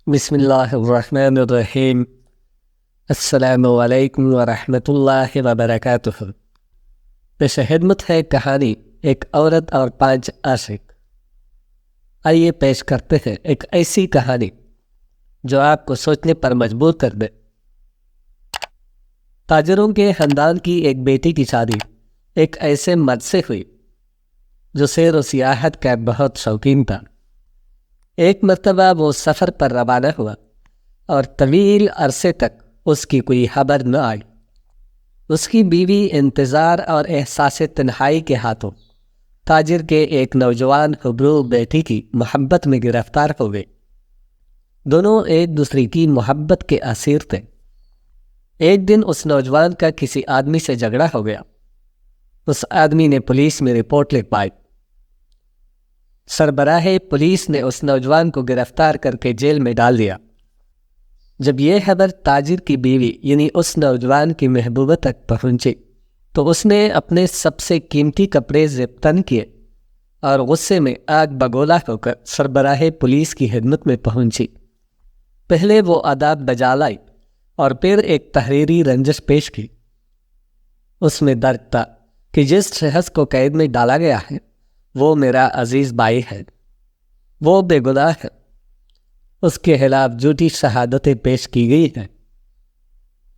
بسم اللہ الرحمن الرحیم۔ السلام علیکم ورحمۃ اللہ وبرکاتہ۔ پیش خدمت ہے کہانی ایک عورت اور 5 عاشق۔ آئیے پیش کرتے ہیں ایک ایسی کہانی جو آپ کو سوچنے پر مجبور کر دے۔ تاجروں کے خاندان کی ایک بیٹی کی شادی ایک ایسے مرد سے ہوئی جو سیر و سیاحت کا بہت شوقین تھا۔ ایک مرتبہ وہ سفر پر روانہ ہوا اور طویل عرصے تک اس کی کوئی خبر نہ آئی۔ اس کی بیوی انتظار اور احساس تنہائی کے ہاتھوں تاجر کے ایک نوجوان خبرو بیٹی کی محبت میں گرفتار ہو گئی۔ دونوں ایک دوسرے کی محبت کے اسیر تھے۔ ایک دن اس نوجوان کا کسی آدمی سے جھگڑا ہو گیا۔ اس آدمی نے پولیس میں رپورٹ لکھوائی۔ سربراہ پولیس نے اس نوجوان کو گرفتار کر کے جیل میں ڈال دیا۔ جب یہ خبر تاجر کی بیوی یعنی اس نوجوان کی محبوبہ تک پہنچی تو اس نے اپنے سب سے قیمتی کپڑے ضبطن کیے اور غصے میں آگ بگولا ہو کر سربراہ پولیس کی خدمت میں پہنچی۔ پہلے وہ آداب بجا لائی اور پھر ایک تحریری رنجش پیش کی۔ اس میں درد تھا کہ جس شخص کو قید میں ڈالا گیا ہے وہ میرا عزیز بھائی ہے، وہ بے گناہ ہے، اس کے خلاف جھوٹی شہادتیں پیش کی گئی ہیں،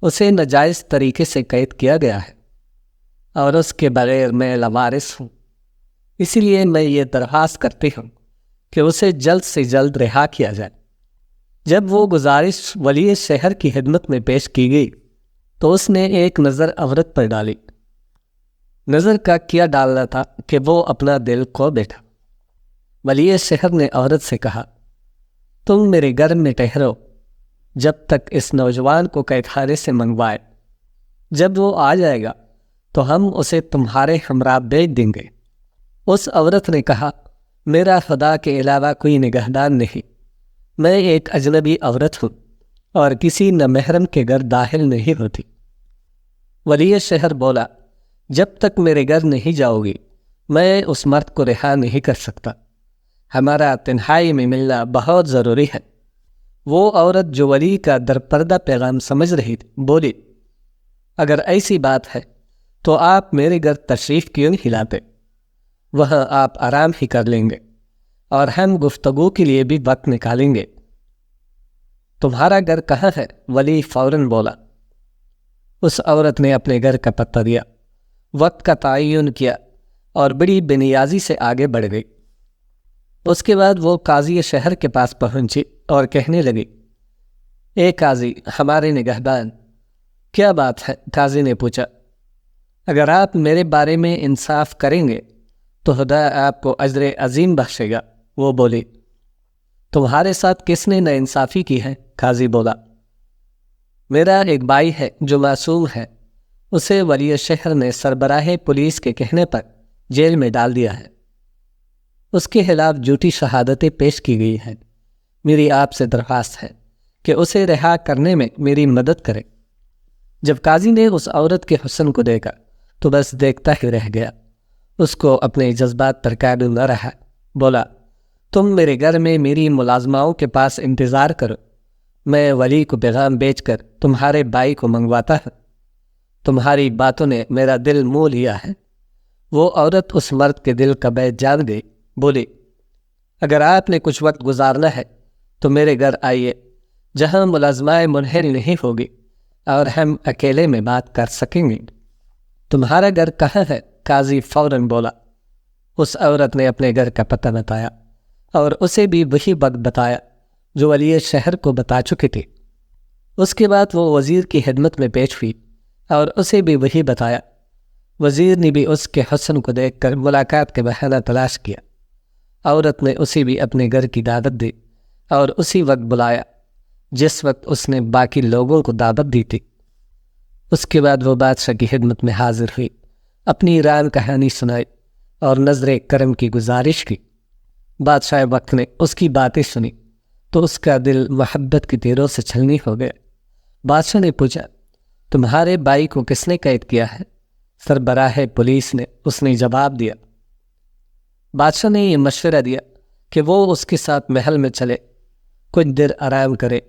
اسے ناجائز طریقے سے قید کیا گیا ہے اور اس کے بغیر میں لوارث ہوں۔ اسی لیے میں یہ درخواست کرتی ہوں کہ اسے جلد سے جلد رہا کیا جائے۔ جب وہ گزارش ولی شہر کی خدمت میں پیش کی گئی تو اس نے ایک نظر عورت پر ڈالی۔ نظر کا کیا ڈالنا تھا کہ وہ اپنا دل کھو بیٹھا۔ ولی شہر نے عورت سے کہا، تم میرے گھر میں ٹھہرو جب تک اس نوجوان کو قید خانے سے منگوائے۔ جب وہ آ جائے گا تو ہم اسے تمہارے ہمراہ بھیج دیں گے۔ اس عورت نے کہا، میرا خدا کے علاوہ کوئی نگہبان نہیں، میں ایک اجنبی عورت ہوں اور کسی نامحرم کے گھر داخل نہیں ہوتی۔ ولی شہر بولا، جب تک میرے گھر نہیں جاؤ گی میں اس مرد کو رہا نہیں کر سکتا، ہمارا تنہائی میں ملنا بہت ضروری ہے۔ وہ عورت جو ولی کا درپردہ پیغام سمجھ رہی تھی بولی، اگر ایسی بات ہے تو آپ میرے گھر تشریف کیوں نہیں لاتے؟ وہاں آپ آرام ہی کر لیں گے اور ہم گفتگو کے لیے بھی وقت نکالیں گے۔ تمہارا گھر کہاں ہے؟ ولی فوراً بولا۔ اس عورت نے اپنے گھر کا پتہ دیا، وقت کا تعین کیا اور بڑی بے نیازی سے آگے بڑھ گئی۔ اس کے بعد وہ قاضی شہر کے پاس پہنچی اور کہنے لگی، اے قاضی، ہمارے نگہبان۔ کیا بات ہے؟ قاضی نے پوچھا۔ اگر آپ میرے بارے میں انصاف کریں گے تو خدا آپ کو اجر عظیم بخشے گا۔ وہ بولی، تمہارے ساتھ کس نے ناانصافی کی ہے؟ قاضی بولا، میرا ایک بھائی ہے جو معصوم ہے، اسے ولی شہر نے سربراہ پولیس کے کہنے پر جیل میں ڈال دیا ہے، اس کے خلاف جھوٹی شہادتیں پیش کی گئی ہیں۔ میری آپ سے درخواست ہے کہ اسے رہا کرنے میں میری مدد کرے۔ جب قاضی نے اس عورت کے حسن کو دیکھا تو بس دیکھتا ہی رہ گیا، اس کو اپنے جذبات پر قابو نہ رہا۔ بولا، تم میرے گھر میں میری ملازماؤں کے پاس انتظار کرو، میں ولی کو پیغام بیچ کر تمہارے بھائی کو منگواتا ہوں۔ تمہاری باتوں نے میرا دل مو لیا ہے۔ وہ عورت اس مرد کے دل کا بیت جان گئی، بولی، اگر آپ نے کچھ وقت گزارنا ہے تو میرے گھر آئیے جہاں ملازمہ منحل نہیں ہوگی اور ہم اکیلے میں بات کر سکیں گے۔ تمہارا گھر کہاں ہے؟ قاضی فوراً بولا۔ اس عورت نے اپنے گھر کا پتہ بتایا اور اسے بھی وہی وقت بتایا جو ولی شہر کو بتا چکی تھی۔ اس کے بعد وہ وزیر کی خدمت میں پیش ہوئی اور اسے بھی وہی بتایا۔ وزیر نے بھی اس کے حسن کو دیکھ کر ملاقات کے بہانہ تلاش کیا۔ عورت نے اسے بھی اپنے گھر کی دعوت دی اور اسی وقت بلایا جس وقت اس نے باقی لوگوں کو دعوت دی تھی۔ اس کے بعد وہ بادشاہ کی خدمت میں حاضر ہوئی، اپنی ران کہانی سنائی اور نظر کرم کی گزارش کی۔ بادشاہ وقت نے اس کی باتیں سنی تو اس کا دل محبت کی تیروں سے چھلنی ہو گیا۔ بادشاہ نے پوچھا، تمہارے بھائی کو کس نے قید کیا ہے؟ سربراہ پولیس نے، اس نے جواب دیا۔ بادشاہ نے یہ مشورہ دیا کہ وہ اس کے ساتھ محل میں چلے کچھ دیر آرام کرے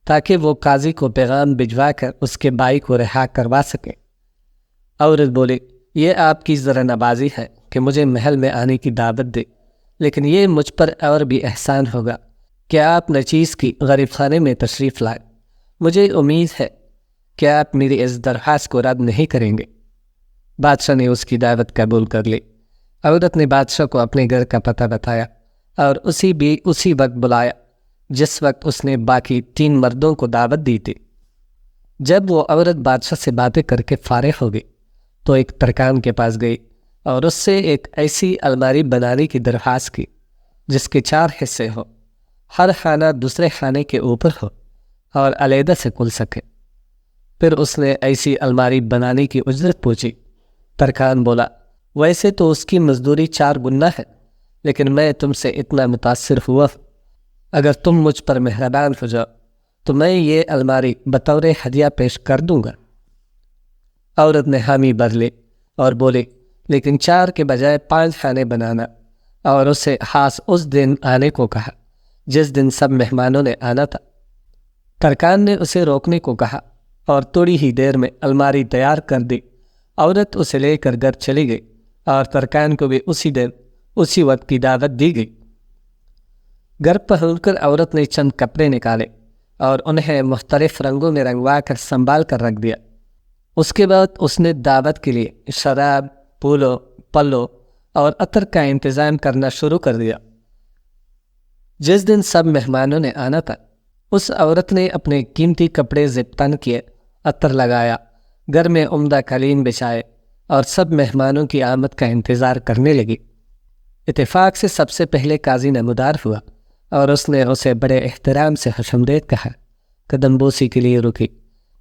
تاکہ وہ قاضی کو پیغام بھجوا کر اس کے بھائی کو رہا کروا سکے۔ عورت بولی، یہ آپ کی ذرا نبازی ہے کہ مجھے محل میں آنے کی دعوت دے، لیکن یہ مجھ پر اور بھی احسان ہوگا کہ آپ نچیز کی غریب خانے میں تشریف لائیں۔ مجھے امید ہے کہ آپ میری اس درخواست کو رد نہیں کریں گے۔ بادشاہ نے اس کی دعوت قبول کر لی۔ عورت نے بادشاہ کو اپنے گھر کا پتہ بتایا اور اسی وقت بلایا جس وقت اس نے باقی 3 مردوں کو دعوت دی تھی۔ جب وہ عورت بادشاہ سے باتیں کر کے فارغ ہو گئی تو ایک ترکان کے پاس گئی اور اس سے ایک ایسی الماری بنانے کی درخواست کی جس کے 4 حصے ہو، ہر خانہ دوسرے خانے کے اوپر ہو اور علیحدہ سے کھل سکے۔ پھر اس نے ایسی الماری بنانے کی اجرت پوچھی۔ ترکان بولا، ویسے تو اس کی مزدوری 4 گنا ہے، لیکن میں تم سے اتنا متاثر ہوا، اگر تم مجھ پر مہربان ہو جاؤ تو میں یہ الماری بطور ہدیہ پیش کر دوں گا۔ عورت نے حامی بھر لی اور بولی، لیکن 4 کے بجائے 5 خانے بنانا، اور اسے خاص اس دن آنے کو کہا جس دن سب مہمانوں نے آنا تھا۔ ترکان نے اسے روکنے کو کہا اور تھوڑی ہی دیر میں الماری تیار کر دی۔ عورت اسے لے کر گھر چلی گئی اور ترکان کو بھی اسی دن اسی وقت کی دعوت دی گئی۔ گھر پہنچ کر عورت نے چند کپڑے نکالے اور انہیں مختلف رنگوں میں رنگوا کر سنبھال کر رکھ دیا۔ اس کے بعد اس نے دعوت کے لیے شراب، پھولوں، پلو اور عطر کا انتظام کرنا شروع کر دیا۔ جس دن سب مہمانوں نے آنا تھا، اس عورت نے اپنے قیمتی کپڑے زپ تن کیے، عطر لگایا، گھر میں عمدہ قالین بچھائے اور سب مہمانوں کی آمد کا انتظار کرنے لگی۔ اتفاق سے سب سے پہلے قاضی نمودار ہوا اور اس نے اسے بڑے احترام سے خوشامدید کہا، قدم بوسی کے لیے رکی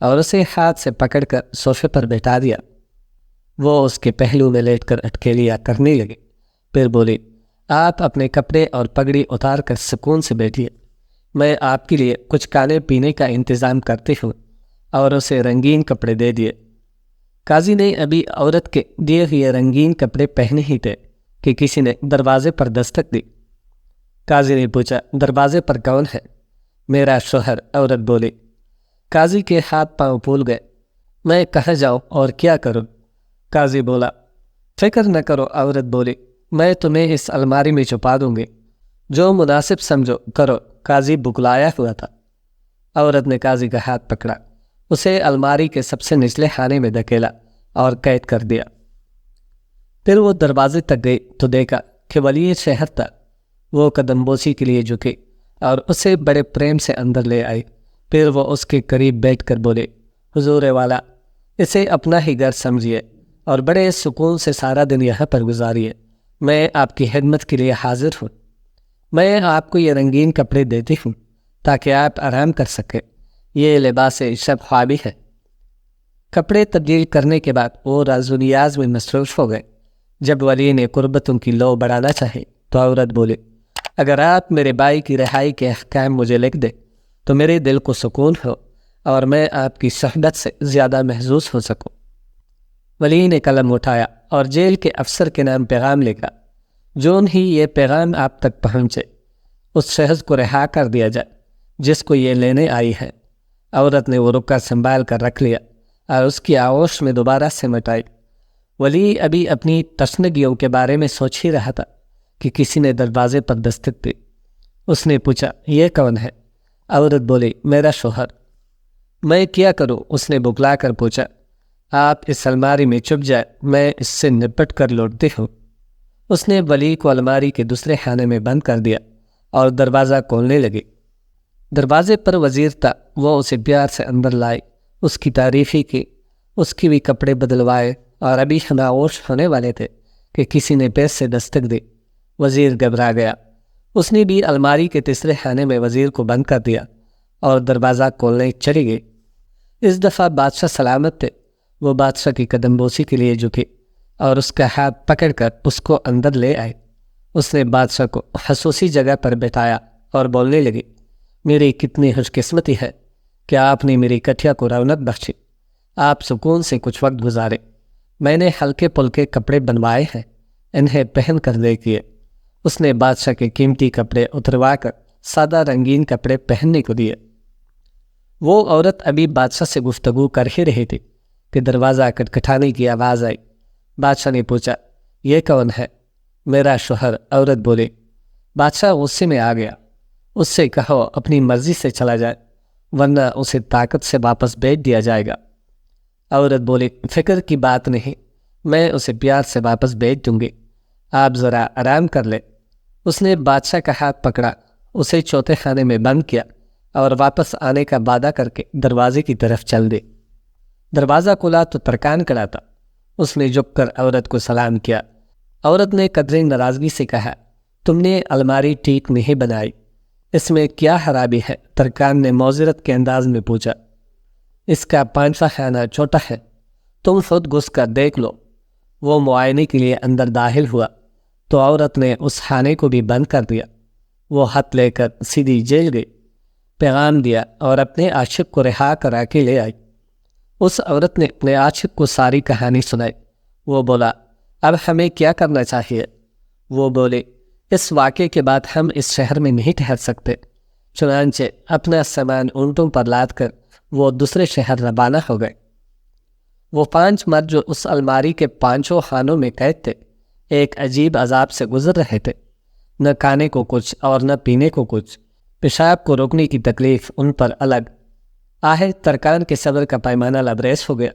اور اسے ہاتھ سے پکڑ کر صوفے پر بٹھا دیا۔ وہ اس کے پہلو میں لیٹ کر اٹکیلیاں کرنے لگے۔ پھر بولی، آپ اپنے کپڑے اور پگڑی اتار کر سکون سے بیٹھیے، میں آپ کے لیے کچھ کھانے پینے کا انتظام کرتی ہوں، اور اسے رنگین کپڑے دے دیے۔ قاضی نے ابھی عورت کے دیے ہوئے رنگین کپڑے پہنے ہی تھے کہ کسی نے دروازے پر دستک دی۔ قاضی نے پوچھا، دروازے پر کون ہے؟ میرا شوہر، عورت بولی۔ قاضی کے ہاتھ پاؤں پھول گئے۔ میں کہاں جاؤں اور کیا کروں؟ قاضی بولا۔ فکر نہ کرو، عورت بولی، میں تمہیں اس الماری میں چھپا دوں گی، جو مناسب سمجھو کرو۔ قاضی بکلایا ہوا تھا۔ عورت نے قاضی کا ہاتھ پکڑا، اسے الماری کے سب سے نچلے خانے میں دھکیلا اور قید کر دیا۔ پھر وہ دروازے تک گئی تو دیکھا کہ ولی شہر تھا۔ وہ قدم بوسی کے لیے جھکی اور اسے بڑے پریم سے اندر لے آئی۔ پھر وہ اس کے قریب بیٹھ کر بولے، حضور والا، اسے اپنا ہی گھر سمجھیے اور بڑے سکون سے سارا دن یہاں پر گزاریے۔ میں آپ کی خدمت کے لیے حاضر ہوں۔ میں آپ کو یہ رنگین کپڑے دیتی ہوں تاکہ آپ آرام کر سکیں۔ یہ لباس شب خوابی ہے۔ کپڑے تبدیل کرنے کے بعد وہ راز و نیاز میں مصروف ہو گئے۔ جب ولی نے قربتوں کی لو بڑھانا چاہے تو عورت بولی، اگر آپ میرے بھائی کی رہائی کے احکام مجھے لکھ دیں تو میرے دل کو سکون ہو اور میں آپ کی صحبت سے زیادہ محظوظ ہو سکوں۔ ولی نے قلم اٹھایا اور جیل کے افسر کے نام پیغام لکھا، جون ہی یہ پیغام آپ تک پہنچے، اس شخص کو رہا کر دیا جائے جس کو یہ لینے آئی ہے۔ عورت نے وہ رکا سنبھال کر رکھ لیا اور اس کی آغوش میں دوبارہ سمٹ آئی۔ ولی ابھی اپنی تشنگیوں کے بارے میں سوچ ہی رہا تھا کہ کسی نے دروازے پر دستک دی۔ اس نے پوچھا، یہ کون ہے؟ عورت بولی، میرا شوہر۔ میں کیا کروں؟ اس نے بکلا کر پوچھا۔ آپ اس الماری میں چھپ جائے، میں اس سے نپٹ کر لوٹتی ہوں۔ اس نے ولی کو الماری کے دوسرے خانے میں بند کر دیا اور دروازہ کھولنے لگی۔ دروازے پر وزیر تھا، وہ اسے پیار سے اندر لائے، اس کی تعریفی کی، اس کی بھی کپڑے بدلوائے، اور ابھی خاموش ہونے والے تھے کہ کسی نے پیر سے دستک دی۔ وزیر گھبرا گیا۔ اس نے بھی الماری کے تیسرے خانے میں وزیر کو بند کر دیا اور دروازہ کھولنے چلی گئی۔ اس دفعہ بادشاہ سلامت تھے۔ وہ بادشاہ کی قدم بوسی کے لیے جھکی اور اس کا ہاتھ پکڑ کر اس کو اندر لے آئے۔ اس نے بادشاہ کو خصوصی جگہ پر بٹھایا اور بولنے لگی، میری کتنی خوش قسمتی ہے کہ آپ نے میری کٹھیا کو رونق بخشی۔ آپ سکون سے کچھ وقت گزارے۔ میں نے ہلکے پھلکے کپڑے بنوائے ہیں، انہیں پہن کر دیکھیے۔ اس نے بادشاہ کے قیمتی کپڑے اتروا کر سادہ رنگین کپڑے پہننے کو دیے۔ وہ عورت ابھی بادشاہ سے گفتگو کر ہی رہی تھی کہ دروازہ کھٹکھٹانے کی آواز آئی۔ بادشاہ نے پوچھا، یہ کون ہے؟ میرا شوہر، عورت بولی۔ بادشاہ غصے میں آ گیا۔ اس سے کہو اپنی مرضی سے چلا جائے، ورنہ اسے طاقت سے واپس بھیج دیا جائے گا۔ عورت بولی، فکر کی بات نہیں، میں اسے پیار سے واپس بھیج دوں گی، آپ ذرا آرام کر لیں۔ اس نے بادشاہ کا ہاتھ پکڑا، اسے چوتھے خانے میں بند کیا اور واپس آنے کا وعدہ کر کے دروازے کی طرف چل دی۔ دروازہ کھلا تو ترکان کھڑا تھا۔ اس نے جھک کر عورت کو سلام کیا۔ عورت نے قدرے ناراضگی سے کہا، تم نے الماری ٹھیک نہیں بنائی، اس میں کیا خرابی ہے؟ ترکان نے معذرت کے انداز میں پوچھا۔ اس کا 5واں خانہ چھوٹا ہے، تم خود گھس کر دیکھ لو۔ وہ معائنے کے لیے اندر داخل ہوا تو عورت نے اس خانے کو بھی بند کر دیا۔ وہ ہتھ لے کر سیدھی جیل گئی، پیغام دیا اور اپنے عاشق کو رہا کرا کے لے آئی۔ اس عورت نے اپنے عاشق کو ساری کہانی سنائی۔ وہ بولا، اب ہمیں کیا کرنا چاہیے؟ وہ بولے، اس واقعے کے بعد ہم اس شہر میں نہیں ٹھہر سکتے۔ چنانچہ اپنا سامان اونٹوں پر لاد کر وہ دوسرے شہر روانہ ہو گئے۔ وہ 5 مرد جو اس الماری کے 5 خانوں میں قید تھے، ایک عجیب عذاب سے گزر رہے تھے۔ نہ کھانے کو کچھ اور نہ پینے کو کچھ، پیشاب کو روکنے کی تکلیف ان پر الگ۔ آہر ترکان کے صبر کا پیمانہ لبریز ہو گیا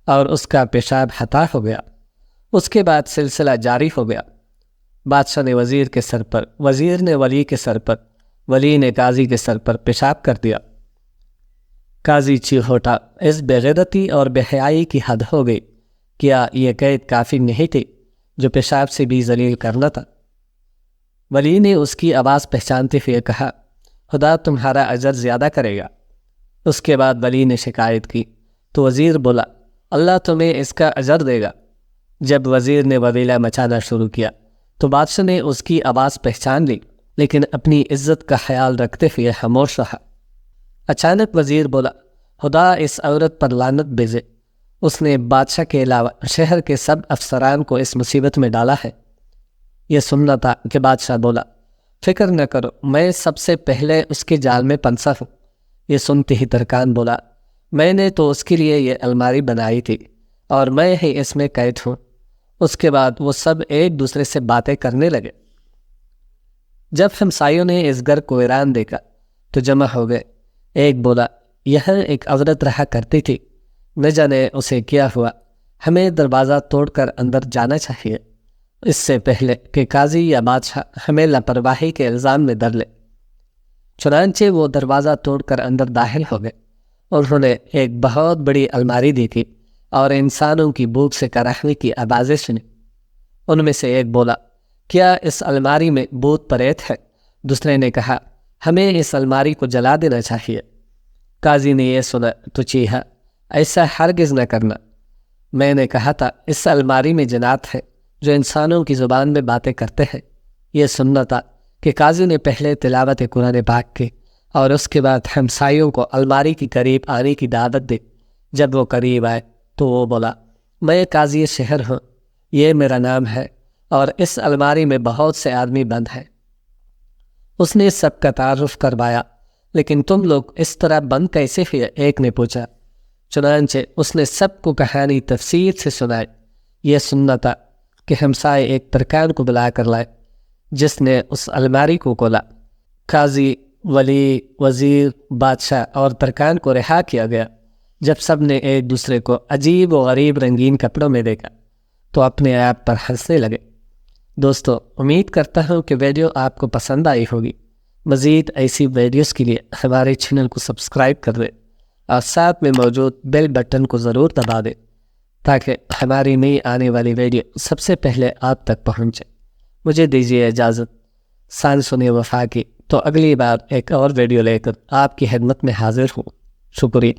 اور اس کا پیشاب خطا ہو گیا۔ اس کے بعد سلسلہ جاری ہو گیا۔ بادشاہ نے وزیر کے سر پر، وزیر نے ولی کے سر پر، ولی نے قاضی کے سر پر پیشاب کر دیا۔ قاضی چیخ اٹھا، اس بے غیرتی اور بے حیائی کی حد ہو گئی، کیا یہ قید کافی نہیں تھی جو پیشاب سے بھی ذلیل کرنا تھا؟ ولی نے اس کی آواز پہچانتے ہوئے کہا، خدا تمہارا اجر زیادہ کرے گا۔ اس کے بعد ولی نے شکایت کی تو وزیر بولا، اللہ تمہیں اس کا اجر دے گا۔ جب وزیر نے وویلا مچانا شروع کیا تو بادشاہ نے اس کی آواز پہچان لی، لیکن اپنی عزت کا خیال رکھتے ہوئے خاموش رہا۔ اچانک وزیر بولا، خدا اس عورت پر لعنت بھیجے، اس نے بادشاہ کے علاوہ شہر کے سب افسران کو اس مصیبت میں ڈالا ہے۔ یہ سننا تھا کہ بادشاہ بولا، فکر نہ کرو، میں سب سے پہلے اس کے جال میں پنسا ہوں۔ یہ سنتے ہی ترکان بولا، میں نے تو اس کے لیے یہ الماری بنائی تھی اور میں ہی اس میں قید ہوں۔ اس کے بعد وہ سب ایک دوسرے سے باتیں کرنے لگے۔ جب ہمسایوں نے اس گھر کو ویران دیکھا تو جمع ہو گئے۔ ایک بولا، یہاں ایک عورت رہا کرتی تھی، نہ جانے اسے کیا ہوا، ہمیں دروازہ توڑ کر اندر جانا چاہیے، اس سے پہلے کہ قاضی یا بادشاہ ہمیں لاپرواہی کے الزام میں در لے۔ چنانچہ وہ دروازہ توڑ کر اندر داخل ہو گئے۔ انہوں نے ایک بہت بڑی الماری دیکھی اور انسانوں کی بھوک سے کراہنے کی آوازیں سنی۔ ان میں سے ایک بولا، کیا اس الماری میں بھوت پریت ہے؟ دوسرے نے کہا، ہمیں اس الماری کو جلا دینا چاہیے۔ قاضی نے یہ سنا تو چیخا، ایسا ہرگز نہ کرنا، میں نے کہا تھا اس الماری میں جنات ہیں جو انسانوں کی زبان میں باتیں کرتے ہیں۔ یہ سننا تھا کہ قاضی نے پہلے تلاوت قرآن پاک کی اور اس کے بعد ہمسایوں کو الماری کی قریب آنے کی دعوت دی۔ جب وہ قریب آئے تو وہ بولا، میں قاضی شہر ہوں، یہ میرا نام ہے اور اس الماری میں بہت سے آدمی بند ہیں۔ اس نے سب کا تعارف کروایا، لیکن تم لوگ اس طرح بند کیسے ہوئے؟ ایک نے پوچھا۔ چنانچہ اس نے سب کو کہانی تفصیل سے سنائی۔ یہ سننا تھا کہ ہمسائے ایک ترکان کو بلا کر لائے جس نے اس الماری کو کھولا۔ قاضی، ولی، وزیر، بادشاہ اور ترکان کو رہا کیا گیا۔ جب سب نے ایک دوسرے کو عجیب و غریب رنگین کپڑوں میں دیکھا تو اپنے آپ پر ہنسنے لگے۔ دوستو، امید کرتا ہوں کہ ویڈیو آپ کو پسند آئی ہوگی۔ مزید ایسی ویڈیوز کے لیے ہمارے چینل کو سبسکرائب کر دیں اور ساتھ میں موجود بیل بٹن کو ضرور دبا دیں تاکہ ہماری نئی آنے والی ویڈیو سب سے پہلے آپ تک پہنچے۔ مجھے دیجیے اجازت۔ سائنس و وفا کی تو اگلی بار ایک اور ویڈیو لے کر آپ کی خدمت میں حاضر ہوں۔ شکریہ۔